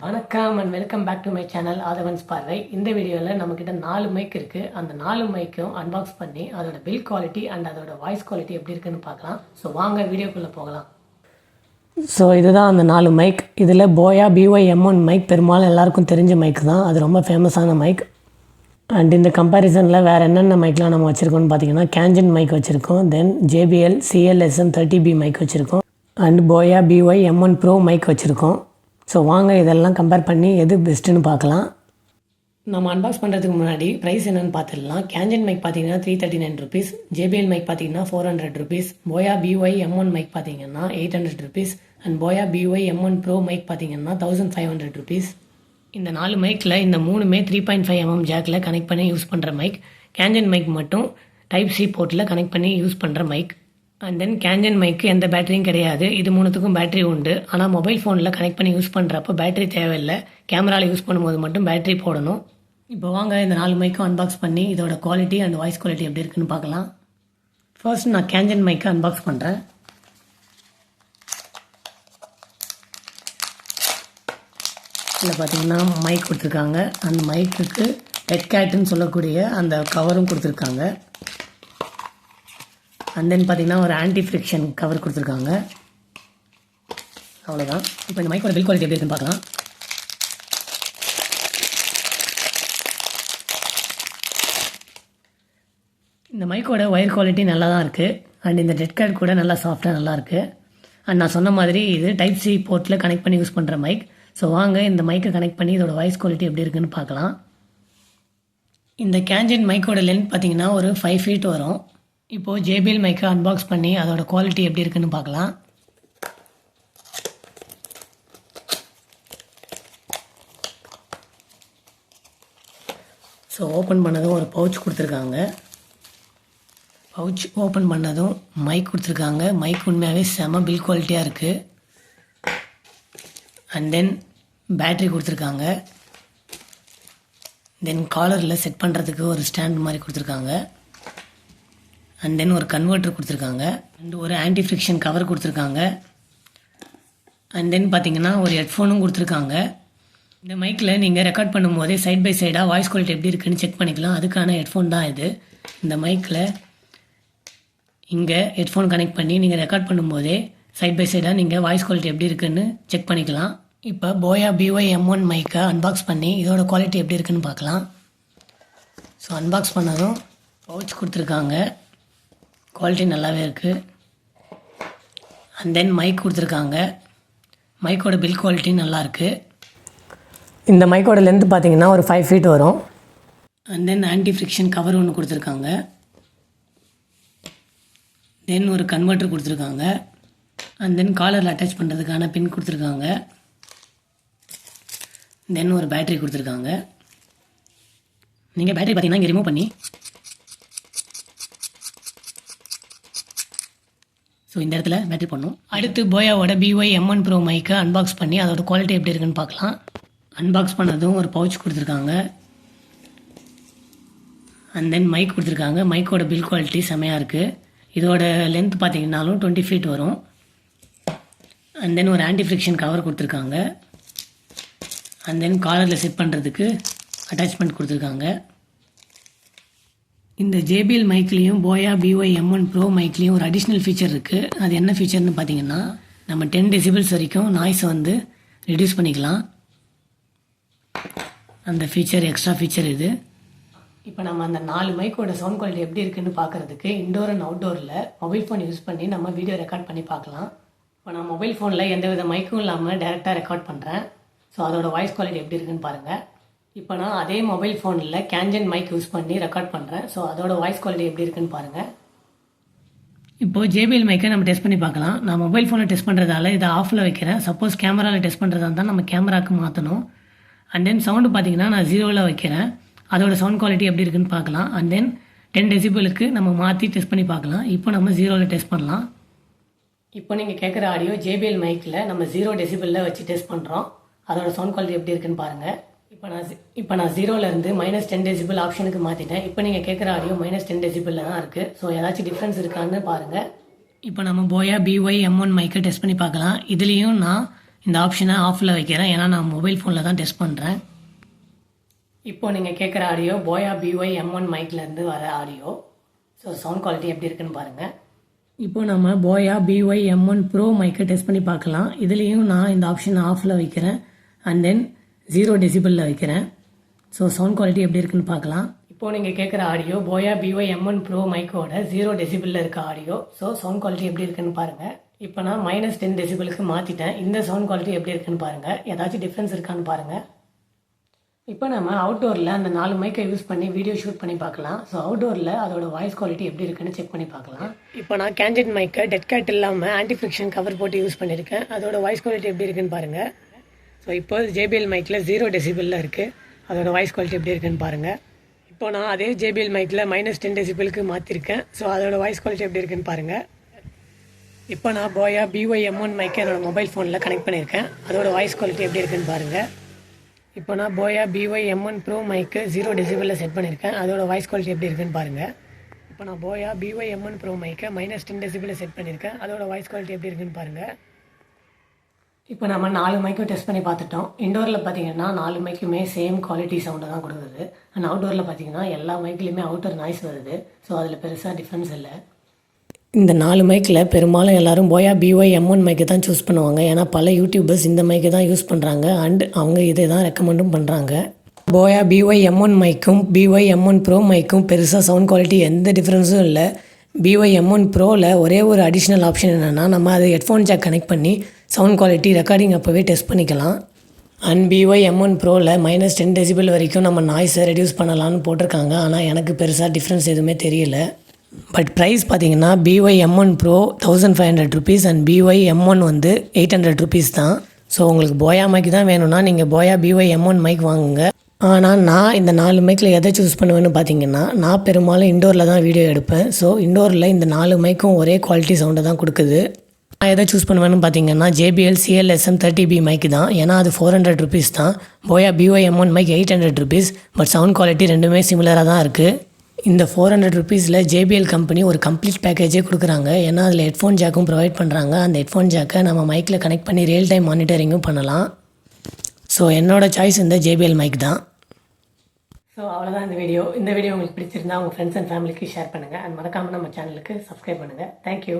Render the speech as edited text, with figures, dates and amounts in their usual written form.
வணக்கம் and welcome back to my channel Aadhavan's பார்வை. இந்த வீடியோவில் நம்மக்கிட்ட 4 மைக் இருக்குது. அந்த 4 மைக்கும் அன்பாக்ஸ் பண்ணி அதோட பில் குவாலிட்டி அண்ட் அதோட வாய்ஸ் குவாலிட்டி எப்படி இருக்குன்னு பார்க்கலாம். ஸோ வாங்க வீடியோக்குள்ளே போகலாம். ஸோ இதுதான் அந்த 4 மைக். இதில் போயா BY-M1 மைக் பெரும்பாலும் எல்லாருக்கும் தெரிஞ்ச மைக் தான். அது ரொம்ப ஃபேமஸான மைக். அண்ட் இந்த கம்பேரிசனில் வேறு என்னென்ன மைக்லாம் நம்ம வச்சுருக்கோம்னு பார்த்தீங்கன்னா கேஞ்சன் மைக் வச்சுருக்கோம், தென் JBL CL-SM30B மைக் வச்சுருக்கோம், அண்ட் போயா BY-M1 Pro மைக் வச்சுருக்கோம். ஸோ வாங்க இதெல்லாம் கம்பேர் பண்ணி எது பெஸ்ட்டுன்னு பார்க்கலாம். நம்ம அன்பாக்ஸ் பண்ணுறதுக்கு முன்னாடி ப்ரைஸ் என்னென்னு பார்த்துடலாம். கேஞ்சன் மைக் பார்த்தீங்கன்னா ₹339, JBL மைக் பார்த்தீங்கன்னா ₹400, போயா BY-M1 மைக் பார்த்தீங்கன்னா ₹800 அண்ட் போயா BY-M1 Pro மைக் பார்த்தீங்கன்னா ₹1500. இந்த 4 மைக்கில் இந்த 3மே 3.5mm ஜாக்கில் கனெக்ட் பண்ணி யூஸ் பண்ணுற மைக். கேஞ்சன் மைக் மட்டும் டைப் C போர்ட்டில் கனெக்ட் பண்ணி யூஸ் பண்ணுற மைக். அண்ட் தென் கேஞ்சன் மைக்கு எந்த பேட்டரியும் கிடையாது. இது 3த்துக்கும் பேட்டரி உண்டு. ஆனால் மொபைல் ஃபோனில் கனெக்ட் பண்ணி யூஸ் பண்ணுறப்போ பேட்டரி தேவையில்லை. கேமராவில் யூஸ் பண்ணும்போது மட்டும் பேட்டரி போடணும். இப்போ வாங்க இந்த 4 மைக்கும் அன்பாக்ஸ் பண்ணி இதோட குவாலிட்டி அண்ட் வாய்ஸ் குவாலிட்டி எப்படி இருக்குன்னு பார்க்கலாம். ஃபர்ஸ்ட் நான் கேஞ்சன் மைக்கை அன்பாக்ஸ் பண்ணுறேன். இதில் பார்த்தீங்கன்னா மைக் கொடுத்துருக்காங்க. அந்த மைக்குக்கு ஹெட் கேட்டுன்னு சொல்லக்கூடிய அந்த கவரும் கொடுத்துருக்காங்க. அண்ட் தென் பார்த்தீங்கன்னா ஒரு ஆன்டி ஃப்ரிக்ஷன் கவர் கொடுத்துருக்காங்க. அவ்வளோதான். இப்போ இந்த மைக்கோட பில் குவாலிட்டி எப்படி இருக்குன்னு பார்க்கலாம். இந்த மைக்கோட ஒயர் குவாலிட்டி நல்லா தான் இருக்குது. அண்ட் இந்த டெட் கேட் கூட நல்லா சாஃப்டாக நல்லா இருக்குது. அண்ட் நான் சொன்ன மாதிரி இது டைப் C போர்ட்டில் கனெக்ட் பண்ணி யூஸ் பண்ணுற மைக். ஸோ வாங்க இந்த மைக்கை கனெக்ட் பண்ணி இதோட வாய்ஸ் குவாலிட்டி எப்படி இருக்குன்னு பார்க்கலாம். இந்த கேஞ்சன் மைக்கோட லென்த் பார்த்தீங்கன்னா ஒரு 5 feet வரும். இப்போது JBL மைக்கை அன்பாக்ஸ் பண்ணி அதோட குவாலிட்டி எப்படி இருக்குன்னு பார்க்கலாம். ஸோ ஓப்பன் பண்ணதும் ஒரு பவுச் கொடுத்துருக்காங்க. பவுச் ஓப்பன் பண்ணதும் மைக் கொடுத்துருக்காங்க. மைக் உண்மையாகவே செம பில் குவாலிட்டியாக இருக்குது. அண்ட் தென் பேட்ரி கொடுத்துருக்காங்க. தென் காலரில் செட் பண்ணுறதுக்கு ஒரு ஸ்டாண்ட் மாதிரி கொடுத்துருக்காங்க. அண்ட் தென் ஒரு கன்வெர்ட்டர் கொடுத்துருக்காங்க. அண்ட் ஒரு ஆன்டி ஃப்ரிக்ஷன் கவர் கொடுத்துருக்காங்க. அண்ட் தென் பார்த்தீங்கன்னா ஒரு ஹெட்ஃபோனும் கொடுத்துருக்காங்க. இந்த மைக்கில் நீங்கள் ரெக்கார்ட் பண்ணும்போதே சைட் பை சைடாக வாய்ஸ் குவாலிட்டி எப்படி இருக்குன்னு செக் பண்ணிக்கலாம். அதுக்கான ஹெட்ஃபோன் தான் இது. இந்த மைக்கில் இங்கே ஹெட்ஃபோன் கனெக்ட் பண்ணி நீங்கள் ரெக்கார்ட் பண்ணும்போதே சைட் பை சைடாக நீங்கள் வாய்ஸ் குவாலிட்டி எப்படி இருக்குன்னு செக் பண்ணிக்கலாம். இப்போ போயா BY-M1 மைக்கை அன்பாக்ஸ் பண்ணி இதோட குவாலிட்டி எப்படி இருக்குன்னு பார்க்கலாம். ஸோ அன்பாக்ஸ் பண்ணதும் பவுச் கொடுத்துருக்காங்க. குவாலிட்டி நல்லாவே இருக்குது. அண்ட் தென் மைக் கொடுத்துருக்காங்க. மைக்கோட பில் குவாலிட்டி நல்லாயிருக்கு. இந்த மைக்கோட லென்த் பார்த்தீங்கன்னா ஒரு 5 feet வரும். And then anti friction cover ஒன்று கொடுத்துருக்காங்க. தென் ஒரு கன்வெர்ட்டர் கொடுத்துருக்காங்க. அண்ட் தென் காலரில் அட்டாச் பண்ணுறதுக்கான பின் கொடுத்துருக்காங்க. தென் ஒரு பேட்டரி கொடுத்துருக்காங்க. நீங்கள் பேட்டரி பார்த்தீங்கன்னா இங்கே ரிமூவ் பண்ணி ஸோ இந்த இடத்துல பேட்டரி பண்ணணும். அடுத்து போயாவோட BY-M1 Pro மைக்கை அன்பாக்ஸ் பண்ணி அதோட குவாலிட்டி எப்படி இருக்குன்னு பார்க்கலாம். அன்பாக்ஸ் பண்ணதும் ஒரு பவுச் கொடுத்துருக்காங்க. அண்ட் தென் மைக் கொடுத்துருக்காங்க. மைக்கோட பில் குவாலிட்டி செமையாக இருக்குது. இதோட லென்த் பார்த்தீங்கன்னாலும் 20 feet வரும். அண்ட் தென் ஒரு ஆன்டி ஃப்ரிக்ஷன் கவர் கொடுத்துருக்காங்க. அண்ட் தென் காலரில் செட் பண்ணுறதுக்கு அட்டாச்மெண்ட் கொடுத்துருக்காங்க. இந்த JBL மைக்லேயும் போயா BY-M1 Pro மைக்லேயும் ஒரு அடிஷ்னல் ஃபீச்சர் இருக்குது. அது என்ன ஃபீச்சர்னு பார்த்தீங்கன்னா நம்ம 10 decibels வரைக்கும் நாய்ஸை வந்து ரெடியூஸ் பண்ணிக்கலாம். அந்த ஃபீச்சர் எக்ஸ்ட்ரா ஃபீச்சர் இது. இப்போ நம்ம அந்த 4 மைக்கோட சவுண்ட் குவாலிட்டி எப்படி இருக்குன்னு பார்க்குறதுக்கு இன்டோர் அண்ட் அவுட்டோரில் மொபைல் ஃபோன் யூஸ் பண்ணி நம்ம வீடியோ ரெக்கார்ட் பண்ணி பார்க்கலாம். இப்போ நான் மொபைல் ஃபோனில் எந்த வித மைக்கும் இல்லாமல் டேரெக்டாக ரெக்கார்ட் பண்ணுறேன். ஸோ அதோட வாய்ஸ் குவாலிட்டி எப்படி இருக்குன்னு பாருங்கள். இப்போ நான் அதே மொபைல் ஃபோனில் கேஞ்சன் மைக் யூஸ் பண்ணி ரெக்கார்ட் பண்ணுறேன். ஸோ அதோட வாய்ஸ் குவாலிட்டி எப்படி இருக்குன்னு பாருங்கள். இப்போது JBL மைக்கை நம்ம டெஸ்ட் பண்ணி பார்க்கலாம். நான் மொபைல் ஃபோனில் டெஸ்ட் பண்ணுறதால இதை ஆஃபில் வைக்கிறேன். சப்போஸ் கேமராவில் டெஸ்ட் பண்ணுறதா இருந்தால் நம்ம கேமராவுக்கு மாற்றணும். அண்ட் தென் சவுண்டு பார்த்தீங்கன்னா நான் 0ல் வைக்கிறேன். அதோட சவுண்ட் குவாலிட்டி எப்படி இருக்குன்னு பார்க்கலாம். அண்ட் தென் 10 decibelக்கு நம்ம மாற்றி டெஸ்ட் பண்ணி பார்க்கலாம். இப்போ நம்ம 0ல் டெஸ்ட் பண்ணலாம். இப்போ நீங்கள் கேட்குற ஆடியோ JBL மைக்கில் நம்ம 0 decibelல வச்சு டெஸ்ட் பண்ணுறோம். அதோட சவுண்ட் குவாலிட்டி எப்படி இருக்குன்னு பாருங்கள். இப்போ நான் 0லேருந்து -10 decibel ஆப்ஷனுக்கு மாற்றிட்டேன். இப்போ நீங்கள் கேட்குற ஆடியோ -10 decibelல தான் இருக்குது. ஸோ ஏதாச்சும் டிஃப்ரென்ஸ் இருக்கான்னு பாருங்கள். இப்போ நம்ம போயா BY-M1 மைக்கை டெஸ்ட் பண்ணி பார்க்கலாம். இதுலேயும் நான் இந்த ஆப்ஷனை ஆஃபில் வைக்கிறேன், ஏன்னா நான் மொபைல் ஃபோனில் தான் டெஸ்ட் பண்ணுறேன். இப்போது நீங்கள் கேட்குற ஆடியோ போயா BY M1 மைக்லேருந்து வர ஆடியோ. ஸோ சவுண்ட் குவாலிட்டி எப்படி இருக்குன்னு பாருங்கள். இப்போ நம்ம போயா BY M1 Pro மைக்கை டெஸ்ட் பண்ணி பார்க்கலாம். இதுலேயும் நான் இந்த ஆப்ஷனை ஆஃபில் வைக்கிறேன் அண்ட் தென் 0 டெசிபிளில் வைக்கிறேன். ஸோ சவுண்ட் குவாலிட்டி எப்படி இருக்குன்னு பார்க்கலாம். இப்போது நீங்கள் கேட்குற ஆடியோ போயா BY M1 Pro மைக்கோட 0 டெசிபிளில் இருக்க ஆடியோ. ஸோ சவுண்ட் குவாலிட்டி எப்படி இருக்குன்னு பாருங்கள். இப்போ நான் -10 டெசிபிளுக்கு மாற்றிட்டேன். இந்த சவுண்ட் குவாலிட்டி எப்படி இருக்குன்னு பாருங்கள். ஏதாச்சும் டிஃப்ரென்ஸ் இருக்கான்னு பாருங்கள். இப்போ நம்ம அவுட்டோரில் அந்த 4 மைக்கை யூஸ் பண்ணி வீடியோ ஷூட் பண்ணி பார்க்கலாம். ஸோ அவுட்டோரில் அதோட வாய்ஸ் குவாலிட்டி எப்படி இருக்குன்னு செக் பண்ணி பார்க்கலாம். இப்போ நான் கேண்டிட் மைக்கை டெட் கேட் இல்லாமல் ஆன்டி ஃப்ரிக்ஷன் கவர் போட்டு யூஸ் பண்ணியிருக்கேன். அதோட வாய்ஸ் குவாலிட்டி எப்படி இருக்குன்னு பாருங்கள். ஸோ இப்போ JBL மைக்கில் 0 டெசிபிளில் இருக்குது. அதோட வாய்ஸ் குவாலிட்டி எப்படி இருக்குன்னு பாருங்கள். இப்போ நான் அதே JBL மைக்கில் -10 டெசிபிளுக்கு மாற்றிருக்கேன். ஸோ அதோட வாய்ஸ் குவாலிட்டி எப்படி இருக்குன்னு பாருங்கள். இப்போ நான் போயா BY M1 மைக்கை என்னோடய மொபைல் ஃபோனில் கனெக்ட் பண்ணியிருக்கேன். அதோட வாய்ஸ் குவாலிட்டி எப்படி இருக்குன்னு பாருங்கள். இப்போ நான் போயா BY M1 Pro மைக்கு 0 டெசிபிளில் செட் பண்ணியிருக்கேன். அதோட வாய்ஸ் குவாலிட்டி எப்படி இருக்குன்னு பாருங்கள். இப்போ நான் போயா BY M1 Pro மைக்கை -10 டெசிபிளில் செட் பண்ணியிருக்கேன். அதோட வாய்ஸ் குவாலிட்டி எப்படி இருக்குன்னு பாருங்கள். இப்போ நம்ம 4 மைக்கும் டெஸ்ட் பண்ணி பார்த்துட்டோம். இண்டோரில் பார்த்தீங்கன்னா 4 மைக்குமே சேம் குவாலிட்டி சவுண்டை தான் கொடுக்குது. அண்ட் அவுட்டோரில் பார்த்தீங்கன்னா எல்லா மைக்லேயுமே அவுட்டர் நாய்ஸ் வருது. ஸோ அதில் பெருசாக டிஃப்ரென்ஸ் இல்லை. இந்த 4 மைக்கில் பெரும்பாலும் எல்லோரும் போயா BY M1 மைக்கை தான் சூஸ் பண்ணுவாங்க. ஏன்னா பல யூடியூபர்ஸ் இந்த மைக்கை தான் யூஸ் பண்ணுறாங்க அண்ட் அவங்க இதை தான் ரெக்கமெண்டும் பண்ணுறாங்க. போயா BY M1 மைக்கும் BY M1 Pro மைக்கும் பெருசாக சவுண்ட் குவாலிட்டி எந்த டிஃப்ரென்ஸும் இல்லை. BY M1 Proவில் ஒரே ஒரு அடிஷ்னல் ஆப்ஷன் என்னென்னா, நம்ம அதை ஹெட்ஃபோன் ஜாக் கனெக்ட் பண்ணி சவுண்ட் குவாலிட்டி ரெக்கார்டிங் அப்போவே டெஸ்ட் பண்ணிக்கலாம். அண்ட் BY M1 Proவில் -10 டெசிபிள் வரைக்கும் நம்ம நாய்ஸை ரெடியூஸ் பண்ணலான்னு போட்டிருக்காங்க. ஆனால் எனக்கு பெருசாக டிஃப்ரென்ஸ் எதுவுமே தெரியல. பட் ப்ரைஸ் பார்த்தீங்கன்னா BY M1 Pro 1500 rupees and BY M1 வந்து 800 ருபீஸ் தான். ஸோ உங்களுக்கு போயா மைக் தான் வேணும்னா நீங்கள் போயா BY M1 மைக் வாங்குங்க. ஆனால் நான் இந்த 4 மைக்கில் எதை சூஸ் பண்ணுவேன்னு பார்த்தீங்கன்னா, நான் பெரும்பாலும் இண்டோரில் தான் வீடியோ எடுப்பேன். ஸோ இண்டோரில் இந்த 4 மைக்கும் ஒரே குவாலிட்டி சவுண்டை தான் கொடுக்குது. நான் எதை சூஸ் பண்ணுவேன்னு பார்த்தீங்கன்னா JBL CL-SM 30B மைக்கு தான். ஏன்னா அது 400 ருபீஸ் தான். Boya BY M1 mic 800 rupees. But sound quality ரெண்டுமே சிமிலராக தான் இருக்குது. இந்த 400 ருபீஸில் JBL கம்பெனி ஒரு கம்ப்ளீட் பேக்கேஜே கொடுக்குறாங்க. ஏன்னா அதில் ஹெட்ஃபோன் ஜாக்கும் ப்ரொவைட் பண்ணுறாங்க. அந்த ஹெட்ஃபோன் ஜாக்கை நம்ம மைக்கில் கனெக்ட் பண்ணி ரியல் டைம் மானிட்டரிங்கும் பண்ணலாம். ஸோ என்னோடய சாய்ஸ் இந்த JBL மைக் தான். ஸோ அவ்வளோதான் இந்த வீடியோ. இந்த வீடியோ உங்களுக்கு பிடிச்சிருந்தா உங்கள் ஃப்ரெண்ட்ஸ் அண்ட் ஃபேமிலிக்கு ஷேர் பண்ணுங்கள். அண்ட் மறக்காமல் நம்ம சேனலுக்கு சப்ஸ்கிரைப் பண்ணுங்கள். தேங்க்யூ.